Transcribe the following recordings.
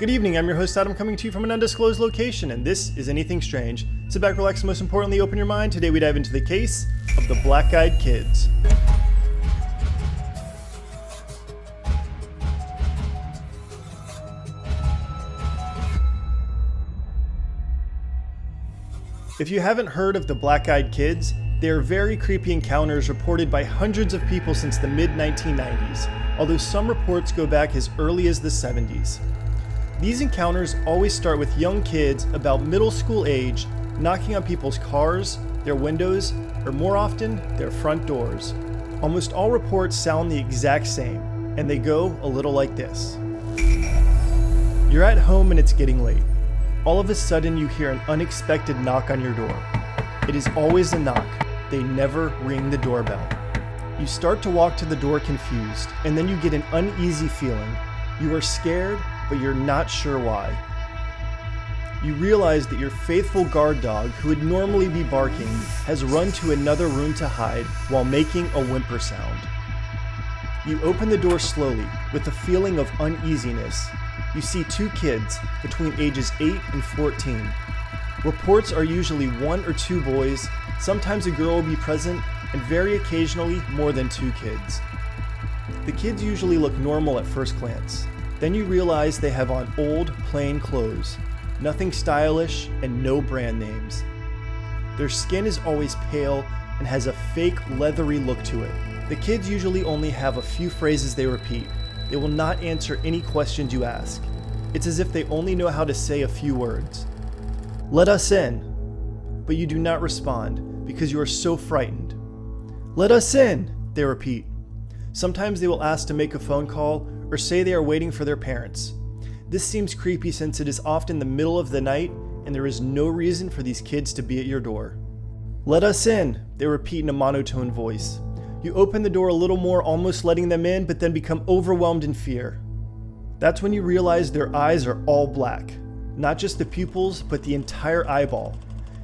Good evening, I'm your host Adam, coming to you from an undisclosed location, and this is Anything Strange. Sit back, relax, and most importantly, open your mind. Today we dive into the case of the Black-Eyed Kids. If you haven't heard of the Black-Eyed Kids, they are very creepy encounters reported by hundreds of people since the mid-1990s, although some reports go back as early as the 70s. These encounters always start with young kids about middle school age knocking on people's cars, their windows, or more often, their front doors. Almost all reports sound the exact same, and they go a little like this. You're at home and it's getting late. All of a sudden you hear an unexpected knock on your door. It is always a knock. They never ring the doorbell. You start to walk to the door confused, and then you get an uneasy feeling. You are scared, but you're not sure why. You realize that your faithful guard dog, who would normally be barking, has run to another room to hide while making a whimper sound. You open the door slowly with a feeling of uneasiness. You see two kids between ages 8 and 14. Reports are usually 1 or 2 boys, sometimes a girl will be present, and very occasionally more than 2 kids. The kids usually look normal at first glance. Then you realize they have on old, plain clothes, nothing stylish, and no brand names. Their skin is always pale and has a fake leathery look to it. The kids usually only have a few phrases they repeat. They will not answer any questions you ask. It's as if they only know how to say a few words. "Let us in." But you do not respond because you are so frightened. "Let us in," they repeat. Sometimes they will ask to make a phone call or say they are waiting for their parents. This seems creepy since it is often the middle of the night and there is no reason for these kids to be at your door. "Let us in," they repeat in a monotone voice. You open the door a little more, almost letting them in, but then become overwhelmed in fear. That's when you realize their eyes are all black. Not just the pupils, but the entire eyeball.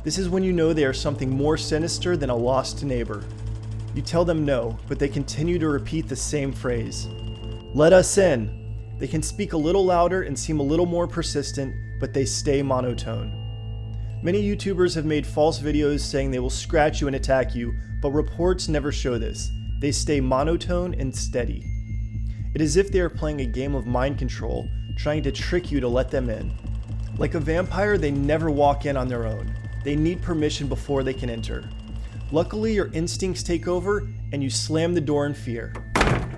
This is when you know they are something more sinister than a lost neighbor. You tell them no, but they continue to repeat the same phrase. "Let us in." They can speak a little louder and seem a little more persistent, but they stay monotone. Many YouTubers have made false videos saying they will scratch you and attack you, but reports never show this. They stay monotone and steady. It is as if they are playing a game of mind control, trying to trick you to let them in. Like a vampire, they never walk in on their own. They need permission before they can enter. Luckily, your instincts take over and you slam the door in fear.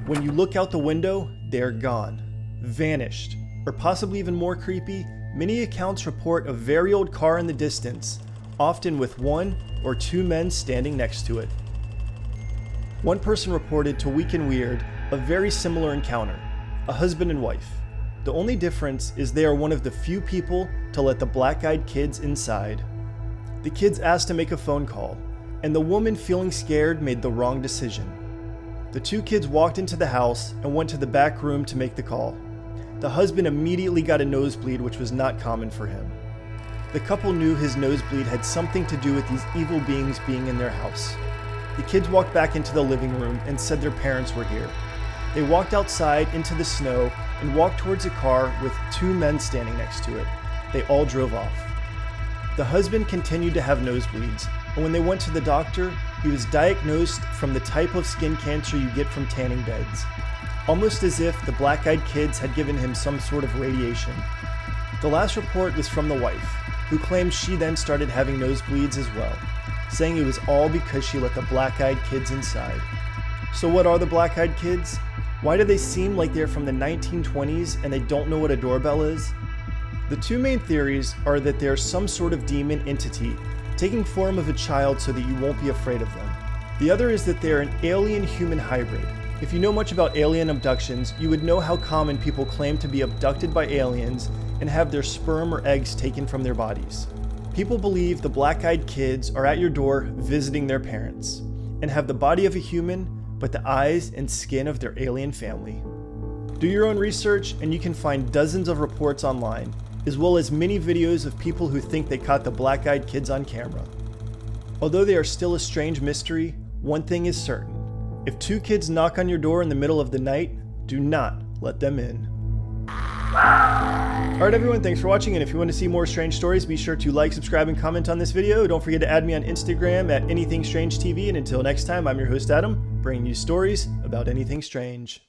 When you look out the window, they are gone, vanished, or possibly even more creepy, many accounts report a very old car in the distance, often with 1 or 2 men standing next to it. One person reported to Week in Weird a very similar encounter, a husband and wife. The only difference is they are one of the few people to let the Black-Eyed Kids inside. The kids asked to make a phone call, and the woman, feeling scared, made the wrong decision. The 2 kids walked into the house and went to the back room to make the call. The husband immediately got a nosebleed, which was not common for him. The couple knew his nosebleed had something to do with these evil beings being in their house. The kids walked back into the living room and said their parents were here. They walked outside into the snow and walked towards a car with 2 men standing next to it. They all drove off. The husband continued to have nosebleeds, and when they went to the doctor, he was diagnosed from the type of skin cancer you get from tanning beds. Almost as if the Black-Eyed Kids had given him some sort of radiation. The last report was from the wife, who claimed she then started having nosebleeds as well, saying it was all because she let the Black-Eyed Kids inside. So what are the Black-Eyed Kids? Why do they seem like they're from the 1920s and they don't know what a doorbell is? The 2 main theories are that they're some sort of demon entity, taking form of a child so that you won't be afraid of them. The other is that they're an alien-human hybrid. If you know much about alien abductions, you would know how common people claim to be abducted by aliens and have their sperm or eggs taken from their bodies. People believe the Black-Eyed Kids are at your door visiting their parents, and have the body of a human, but the eyes and skin of their alien family. Do your own research and you can find dozens of reports online, as well as many videos of people who think they caught the Black-Eyed Kids on camera. Although they are still a strange mystery, one thing is certain. If 2 kids knock on your door in the middle of the night, do not let them in. Alright everyone, thanks for watching, and if you want to see more strange stories, be sure to like, subscribe, and comment on this video. Don't forget to add me on Instagram at AnythingStrangeTV, and until next time, I'm your host Adam, bringing you stories about anything strange.